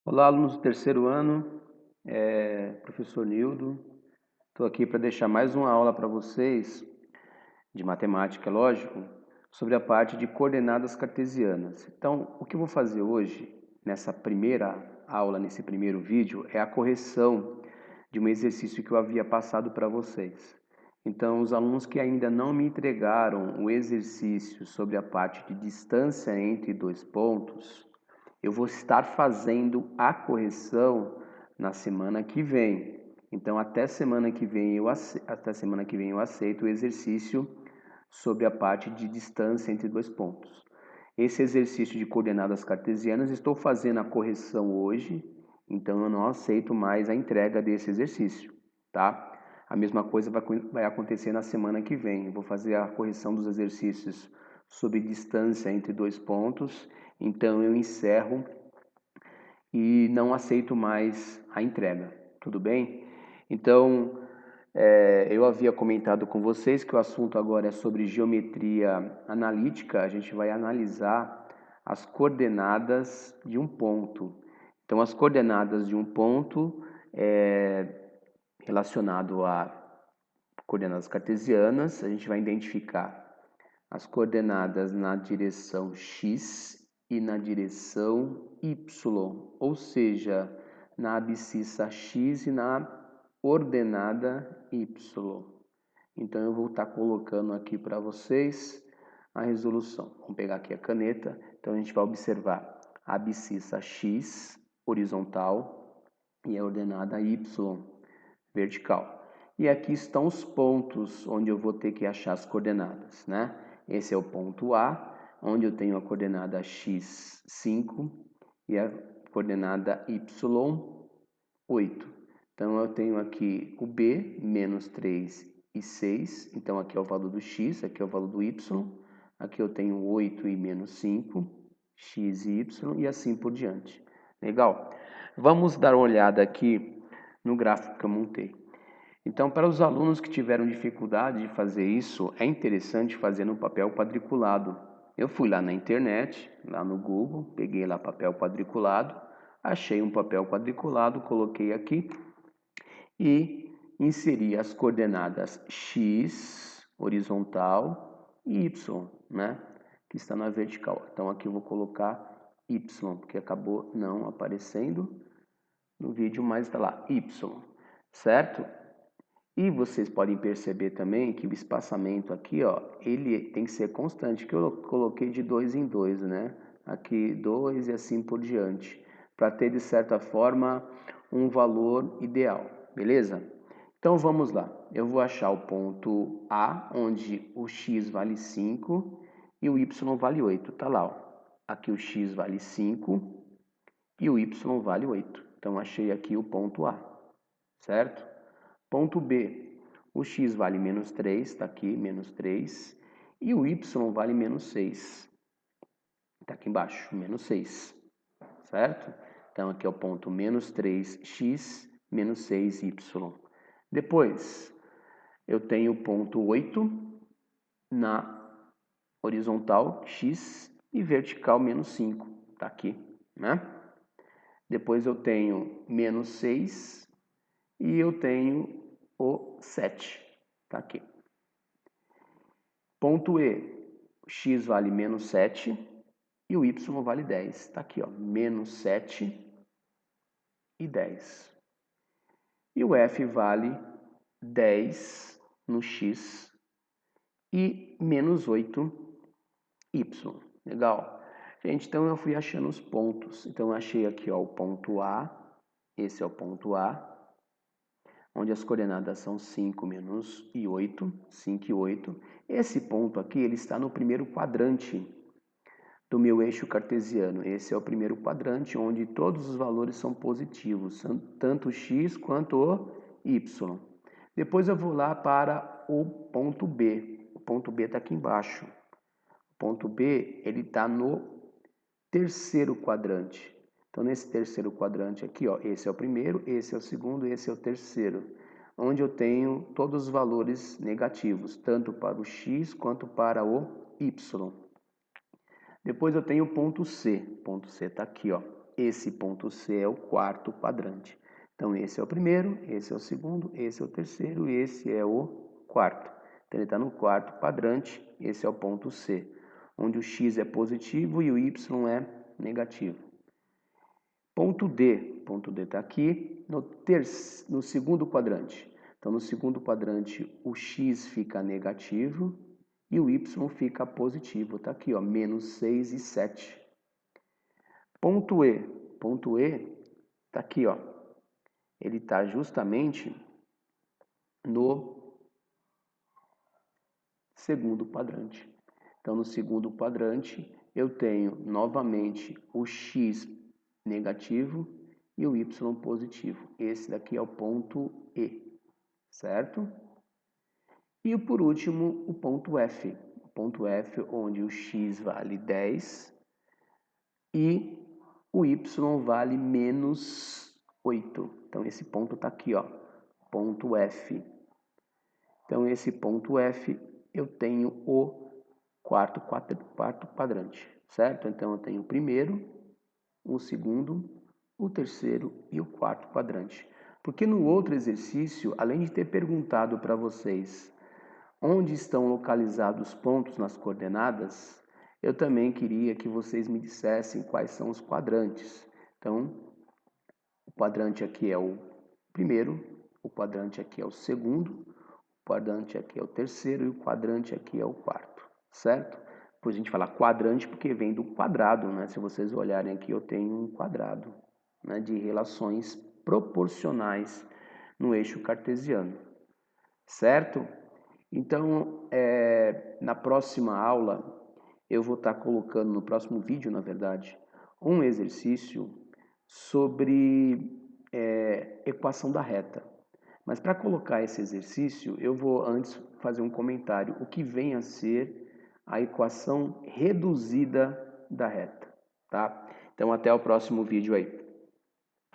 Olá, alunos do terceiro ano, professor Nildo. Estou aqui para deixar mais uma aula para vocês, de matemática, lógico, sobre a parte de coordenadas cartesianas. Então, o que eu vou fazer hoje, nessa primeira aula, nesse primeiro vídeo, é a correção de um exercício que eu havia passado para vocês. Então, os alunos que ainda não me entregaram o exercício sobre a parte de distância entre dois pontos, eu vou estar fazendo a correção na semana que vem. Então, até semana que vem eu aceito o exercício sobre a parte de distância entre dois pontos. Esse exercício de coordenadas cartesianas, estou fazendo a correção hoje, então eu não aceito mais a entrega desse exercício, tá? A mesma coisa vai acontecer na semana que vem. Eu vou fazer a correção dos exercícios sobre distância entre dois pontos, então eu encerro e não aceito mais a entrega, tudo bem? Então, eu havia comentado com vocês que o assunto agora é sobre geometria analítica. A gente vai analisar as coordenadas de um ponto. Então, as coordenadas de um ponto relacionado a coordenadas cartesianas, a gente vai identificar as coordenadas na direção x e na direção y, ou seja, na abscissa x e na ordenada y. Então eu vou estar colocando aqui para vocês a resolução. Vamos pegar aqui a caneta. Então a gente vai observar a abscissa x horizontal e a ordenada y vertical. E aqui estão os pontos onde eu vou ter que achar as coordenadas, né? Esse é o ponto A, onde eu tenho a coordenada x 5 e a coordenada y 8. Então eu tenho aqui o B, menos 3 e 6. Então aqui é o valor do x, aqui é o valor do y. Aqui eu tenho 8 e menos 5, x e y, e assim por diante. Legal? Vamos dar uma olhada aqui no gráfico que eu montei. Então, para os alunos que tiveram dificuldade de fazer isso, é interessante fazer no papel quadriculado. Eu fui lá na internet, lá no Google, peguei lá papel quadriculado, achei um papel quadriculado, coloquei aqui e inseri as coordenadas x, horizontal, e y, né, que está na vertical. Então, aqui eu vou colocar y, porque acabou não aparecendo no vídeo, mas está lá, y, certo? E vocês podem perceber também que o espaçamento aqui, ó, ele tem que ser constante, que eu coloquei de 2 em 2, né? Aqui 2 e assim por diante, para ter de certa forma um valor ideal, beleza? Então vamos lá, eu vou achar o ponto A, onde o x vale 5 e o y vale 8, tá lá, ó. Aqui o x vale 5 e o y vale 8, então achei aqui o ponto A, certo? Ponto B, o x vale menos 3, está aqui, menos 3, e o y vale menos 6, está aqui embaixo, menos 6, certo? Então, aqui é o ponto menos 3x, menos 6y. Depois, eu tenho o ponto 8 na horizontal, x, e vertical, menos 5, está aqui, né? Depois eu tenho menos 6 e eu tenho o 7, tá aqui. Ponto E, x vale menos 7 e o y vale 10. Tá aqui, ó, menos 7 e 10. E o F vale 10 no x e menos 8y. Legal? Gente, então eu fui achando os pontos. Então eu achei aqui, ó, o ponto A. Esse é o ponto A, onde as coordenadas são 5 menos e 8, 5 e 8. Esse ponto aqui, ele está no primeiro quadrante do meu eixo cartesiano. Esse é o primeiro quadrante, onde todos os valores são positivos, tanto o x quanto o y. Depois eu vou lá para o ponto B. O ponto B está aqui embaixo. O ponto B, ele está no terceiro quadrante. Então, nesse terceiro quadrante aqui, ó, esse é o primeiro, esse é o segundo, esse é o terceiro, onde eu tenho todos os valores negativos, tanto para o x quanto para o y. Depois eu tenho o ponto C. O ponto C está aqui, ó. esse ponto C é o quarto quadrante. Então, esse é o primeiro, esse é o segundo, esse é o terceiro e esse é o quarto. Então, ele está no quarto quadrante, esse é o ponto C, onde o x é positivo e o y é negativo. Ponto D está aqui no segundo quadrante. Então, no segundo quadrante, o x fica negativo e o y fica positivo. Está aqui, ó, menos 6 e 7. Ponto E está aqui, ó. Ele está justamente no segundo quadrante. Então, no segundo quadrante, eu tenho novamente o x negativo e o y positivo. Esse daqui é o ponto E, certo? E por último, o ponto F. O ponto F, onde o x vale 10 e o y vale menos 8. Então, esse ponto está aqui, ó, ponto F. Então, esse ponto F, eu tenho o quarto quadrante, certo? Então, eu tenho o primeiro, o segundo, o terceiro e o quarto quadrante. Porque no outro exercício, além de ter perguntado para vocês onde estão localizados os pontos nas coordenadas, eu também queria que vocês me dissessem quais são os quadrantes. Então, o quadrante aqui é o primeiro, o quadrante aqui é o segundo, o quadrante aqui é o terceiro e o quadrante aqui é o quarto, certo? Depois a gente fala quadrante porque vem do quadrado, né? Se vocês olharem aqui, eu tenho um quadrado, né, de relações proporcionais no eixo cartesiano, certo? Então, na próxima aula, eu vou estar colocando, no próximo vídeo, na verdade, um exercício sobre equação da reta. Mas para colocar esse exercício, eu vou antes fazer um comentário, o que vem a ser a equação reduzida da reta, tá? Então, até o próximo vídeo aí.